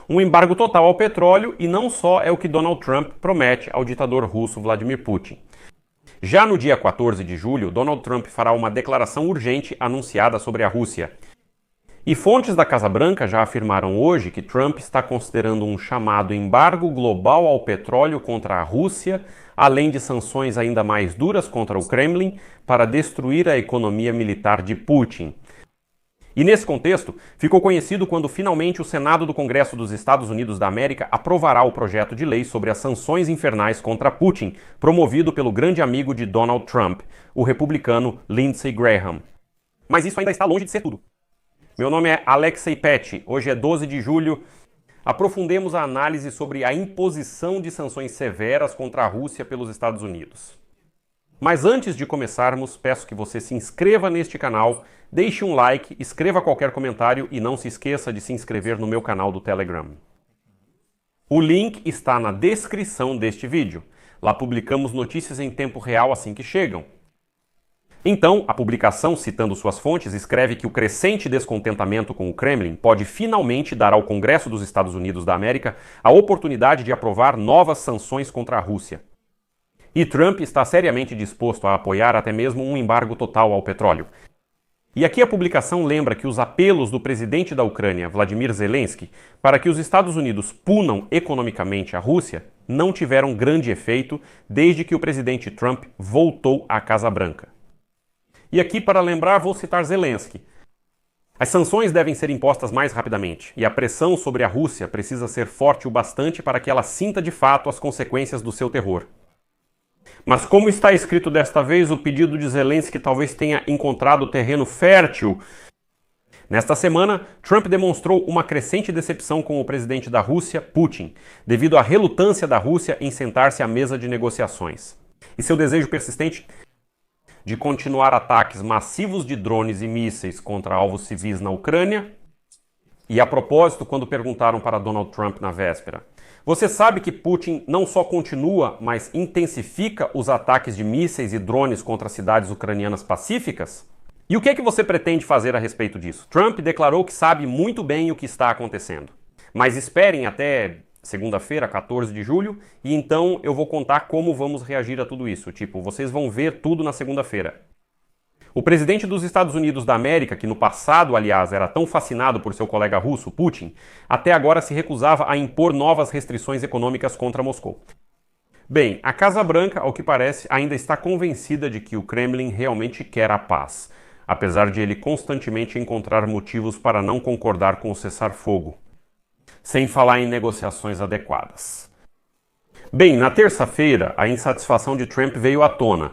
um embargo total ao petróleo, e não só é o que Donald Trump promete ao ditador russo Vladimir Putin. Já no dia 14 de julho, Donald Trump fará uma declaração urgente anunciada sobre a Rússia. E fontes da Casa Branca já afirmaram hoje que Trump está considerando um chamado embargo global ao petróleo contra a Rússia, além de sanções ainda mais duras contra o Kremlin, para destruir a economia militar de Putin. E nesse contexto, ficou conhecido quando finalmente o Senado do Congresso dos Estados Unidos da América aprovará o projeto de lei sobre as sanções infernais contra Putin, promovido pelo grande amigo de Donald Trump, o republicano Lindsey Graham. Mas isso ainda está longe de ser tudo. Meu nome é Alexei Petty, hoje é 12 de julho. Aprofundemos a análise sobre a imposição de sanções severas contra a Rússia pelos Estados Unidos. Mas antes de começarmos, peço que você se inscreva neste canal, deixe um like, escreva qualquer comentário e não se esqueça de se inscrever no meu canal do Telegram. O link está na descrição deste vídeo. Lá publicamos notícias em tempo real assim que chegam. Então, a publicação, citando suas fontes, escreve que o crescente descontentamento com o Kremlin pode finalmente dar ao Congresso dos Estados Unidos da América a oportunidade de aprovar novas sanções contra a Rússia. E Trump está seriamente disposto a apoiar até mesmo um embargo total ao petróleo. E aqui a publicação lembra que os apelos do presidente da Ucrânia, Vladimir Zelensky, para que os Estados Unidos punam economicamente a Rússia, não tiveram grande efeito desde que o presidente Trump voltou à Casa Branca. E aqui, para lembrar, vou citar Zelensky. As sanções devem ser impostas mais rapidamente, e a pressão sobre a Rússia precisa ser forte o bastante para que ela sinta de fato as consequências do seu terror. Mas como está escrito desta vez, o pedido de Zelensky talvez tenha encontrado terreno fértil. Nesta semana, Trump demonstrou uma crescente decepção com o presidente da Rússia, Putin, devido à relutância da Rússia em sentar-se à mesa de negociações. E seu desejo persistente de continuar ataques massivos de drones e mísseis contra alvos civis na Ucrânia. E a propósito, quando perguntaram para Donald Trump na véspera, você sabe que Putin não só continua, mas intensifica os ataques de mísseis e drones contra cidades ucranianas pacíficas? E o que é que você pretende fazer a respeito disso? Trump declarou que sabe muito bem o que está acontecendo. Mas esperem até segunda-feira, 14 de julho, e então eu vou contar como vamos reagir a tudo isso. Tipo, vocês vão ver tudo na segunda-feira. O presidente dos Estados Unidos da América, que no passado, aliás, era tão fascinado por seu colega russo, Putin, até agora se recusava a impor novas restrições econômicas contra Moscou. Bem, a Casa Branca, ao que parece, ainda está convencida de que o Kremlin realmente quer a paz, apesar de ele constantemente encontrar motivos para não concordar com o cessar-fogo. Sem falar em negociações adequadas. Bem, na terça-feira, a insatisfação de Trump veio à tona.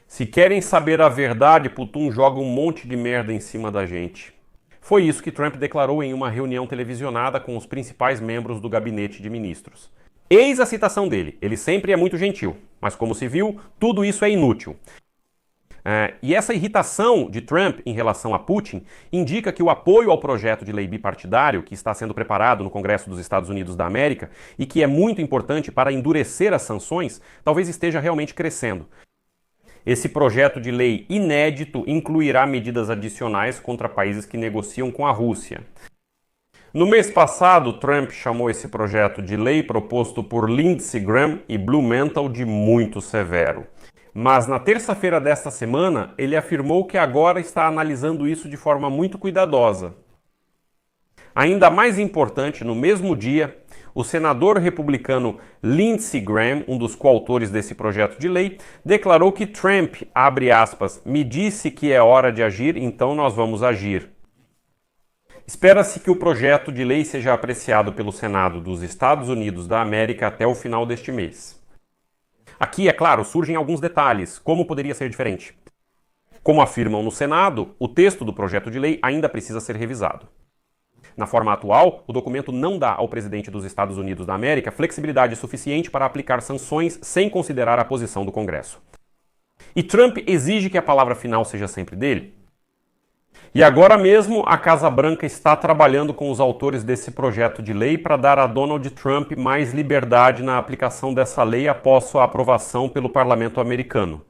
Se querem saber a verdade, Putin joga um monte de merda em cima da gente. Foi isso que Trump declarou em uma reunião televisionada com os principais membros do gabinete de ministros. Eis a citação dele. Ele sempre é muito gentil, mas como se viu, tudo isso é inútil. E essa irritação de Trump em relação a Putin indica que o apoio ao projeto de lei bipartidário que está sendo preparado no Congresso dos Estados Unidos da América e que é muito importante para endurecer as sanções, talvez esteja realmente crescendo. Esse projeto de lei inédito incluirá medidas adicionais contra países que negociam com a Rússia. No mês passado, Trump chamou esse projeto de lei proposto por Lindsey Graham e Blumenthal de muito severo. Mas na terça-feira desta semana, ele afirmou que agora está analisando isso de forma muito cuidadosa. Ainda mais importante, no mesmo dia, o senador republicano Lindsey Graham, um dos coautores desse projeto de lei, declarou que Trump, abre aspas, me disse que é hora de agir, então nós vamos agir. Espera-se que o projeto de lei seja apreciado pelo Senado dos Estados Unidos da América até o final deste mês. Aqui, é claro, surgem alguns detalhes. Como poderia ser diferente? Como afirmam no Senado, o texto do projeto de lei ainda precisa ser revisado. Na forma atual, o documento não dá ao presidente dos Estados Unidos da América flexibilidade suficiente para aplicar sanções sem considerar a posição do Congresso. E Trump exige que a palavra final seja sempre dele. E agora mesmo, a Casa Branca está trabalhando com os autores desse projeto de lei para dar a Donald Trump mais liberdade na aplicação dessa lei após sua aprovação pelo parlamento americano.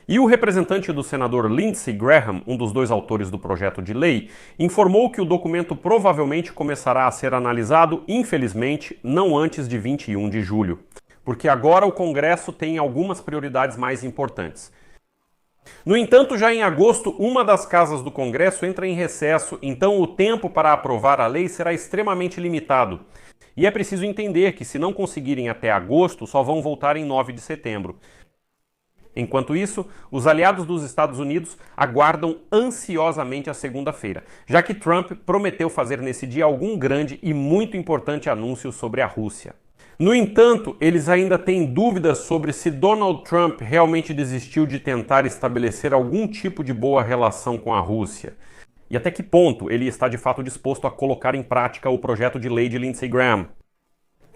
E o representante do senador Lindsey Graham, um dos dois autores do projeto de lei, informou que o documento provavelmente começará a ser analisado, infelizmente, não antes de 21 de julho, porque agora o Congresso tem algumas prioridades mais importantes. No entanto, já em agosto, uma das casas do Congresso entra em recesso, então o tempo para aprovar a lei será extremamente limitado. E é preciso entender que, se não conseguirem até agosto, só vão voltar em 9 de setembro. Enquanto isso, os aliados dos Estados Unidos aguardam ansiosamente a segunda-feira, já que Trump prometeu fazer nesse dia algum grande e muito importante anúncio sobre a Rússia. No entanto, eles ainda têm dúvidas sobre se Donald Trump realmente desistiu de tentar estabelecer algum tipo de boa relação com a Rússia. E até que ponto ele está de fato disposto a colocar em prática o projeto de lei de Lindsey Graham.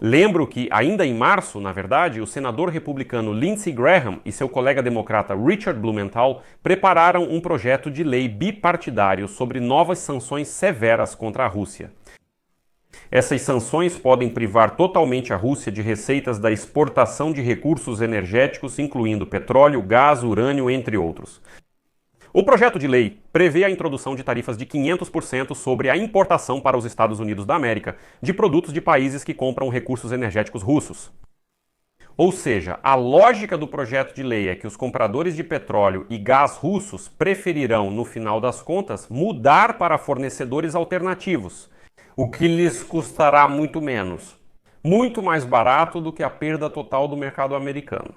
Lembro que, ainda em março, na verdade, o senador republicano Lindsey Graham e seu colega democrata Richard Blumenthal prepararam um projeto de lei bipartidário sobre novas sanções severas contra a Rússia. Essas sanções podem privar totalmente a Rússia de receitas da exportação de recursos energéticos, incluindo petróleo, gás, urânio, entre outros. O projeto de lei prevê a introdução de tarifas de 500% sobre a importação para os Estados Unidos da América de produtos de países que compram recursos energéticos russos. Ou seja, a lógica do projeto de lei é que os compradores de petróleo e gás russos preferirão, no final das contas, mudar para fornecedores alternativos, o que lhes custará muito menos, muito mais barato do que a perda total do mercado americano.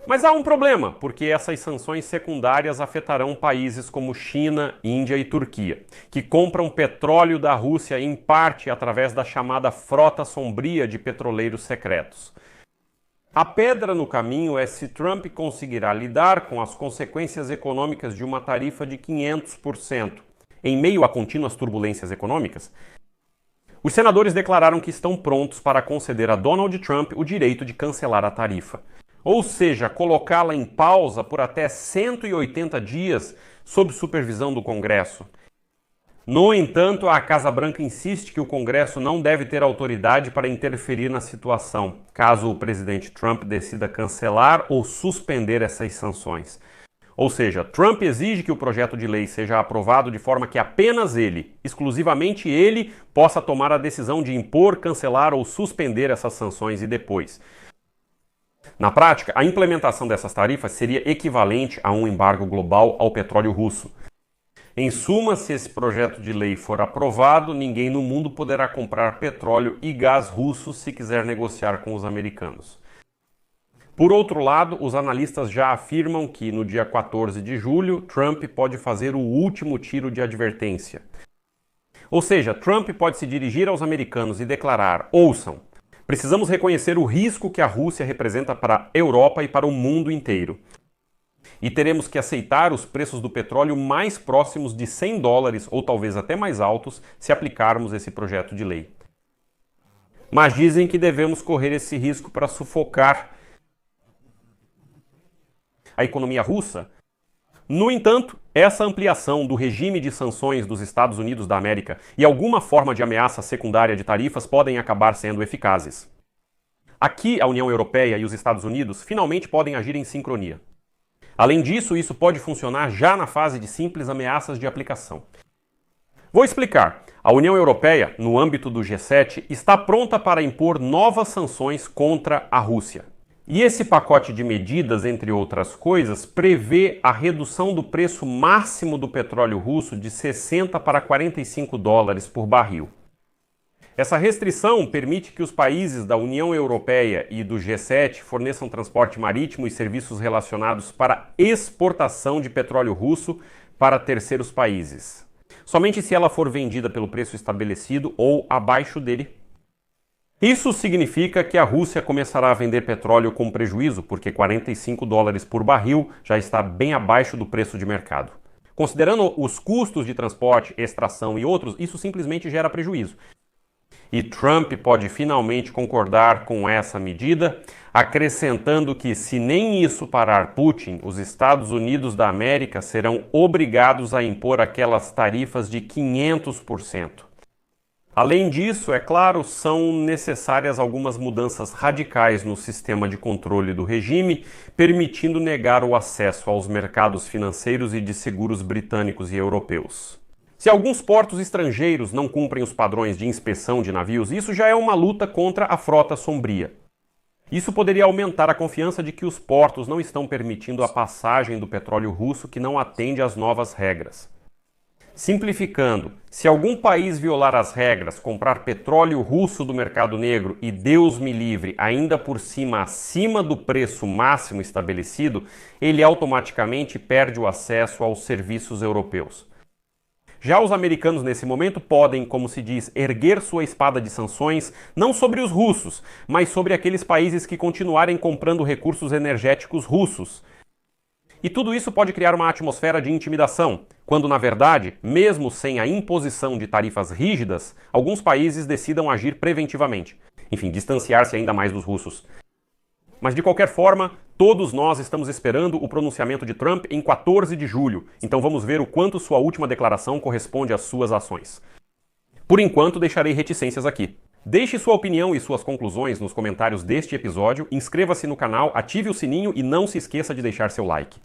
Mas há um problema, porque essas sanções secundárias afetarão países como China, Índia e Turquia, que compram petróleo da Rússia em parte através da chamada frota sombria de petroleiros secretos. A pedra no caminho é se Trump conseguirá lidar com as consequências econômicas de uma tarifa de 500%, em meio a contínuas turbulências econômicas. Os senadores declararam que estão prontos para conceder a Donald Trump o direito de cancelar a tarifa. Ou seja, colocá-la em pausa por até 180 dias sob supervisão do Congresso. No entanto, a Casa Branca insiste que o Congresso não deve ter autoridade para interferir na situação, caso o presidente Trump decida cancelar ou suspender essas sanções. Ou seja, Trump exige que o projeto de lei seja aprovado de forma que apenas ele, exclusivamente ele, possa tomar a decisão de impor, cancelar ou suspender essas sanções e depois. Na prática, a implementação dessas tarifas seria equivalente a um embargo global ao petróleo russo. Em suma, se esse projeto de lei for aprovado, ninguém no mundo poderá comprar petróleo e gás russos se quiser negociar com os americanos. Por outro lado, os analistas já afirmam que, no dia 14 de julho, Trump pode fazer o último tiro de advertência. Ou seja, Trump pode se dirigir aos americanos e declarar: ouçam, precisamos reconhecer o risco que a Rússia representa para a Europa e para o mundo inteiro. E teremos que aceitar os preços do petróleo mais próximos de $100 ou talvez até mais altos se aplicarmos esse projeto de lei. Mas dizem que devemos correr esse risco para sufocar a economia russa. No entanto, essa ampliação do regime de sanções dos Estados Unidos da América e alguma forma de ameaça secundária de tarifas podem acabar sendo eficazes. Aqui, a União Europeia e os Estados Unidos finalmente podem agir em sincronia. Além disso, isso pode funcionar já na fase de simples ameaças de aplicação. Vou explicar. A União Europeia, no âmbito do G7, está pronta para impor novas sanções contra a Rússia. E esse pacote de medidas, entre outras coisas, prevê a redução do preço máximo do petróleo russo de $60 para $45 por barril. Essa restrição permite que os países da União Europeia e do G7 forneçam transporte marítimo e serviços relacionados para exportação de petróleo russo para terceiros países. Somente se ela for vendida pelo preço estabelecido ou abaixo dele. Isso significa que a Rússia começará a vender petróleo com prejuízo, porque $45 por barril já está bem abaixo do preço de mercado. Considerando os custos de transporte, extração e outros, isso simplesmente gera prejuízo. E Trump pode finalmente concordar com essa medida, acrescentando que, se nem isso parar Putin, os Estados Unidos da América serão obrigados a impor aquelas tarifas de 500%. Além disso, é claro, são necessárias algumas mudanças radicais no sistema de controle do regime, permitindo negar o acesso aos mercados financeiros e de seguros britânicos e europeus. Se alguns portos estrangeiros não cumprem os padrões de inspeção de navios, isso já é uma luta contra a frota sombria. Isso poderia aumentar a confiança de que os portos não estão permitindo a passagem do petróleo russo que não atende às novas regras. Simplificando, se algum país violar as regras, comprar petróleo russo do mercado negro e, Deus me livre, ainda por cima acima do preço máximo estabelecido, ele automaticamente perde o acesso aos serviços europeus. Já os americanos, nesse momento, podem, como se diz, erguer sua espada de sanções não sobre os russos, mas sobre aqueles países que continuarem comprando recursos energéticos russos. E tudo isso pode criar uma atmosfera de intimidação, quando, na verdade, mesmo sem a imposição de tarifas rígidas, alguns países decidam agir preventivamente. Enfim, distanciar-se ainda mais dos russos. Mas, de qualquer forma, todos nós estamos esperando o pronunciamento de Trump em 14 de julho, então vamos ver o quanto sua última declaração corresponde às suas ações. Por enquanto, deixarei reticências aqui. Deixe sua opinião e suas conclusões nos comentários deste episódio, inscreva-se no canal, ative o sininho e não se esqueça de deixar seu like.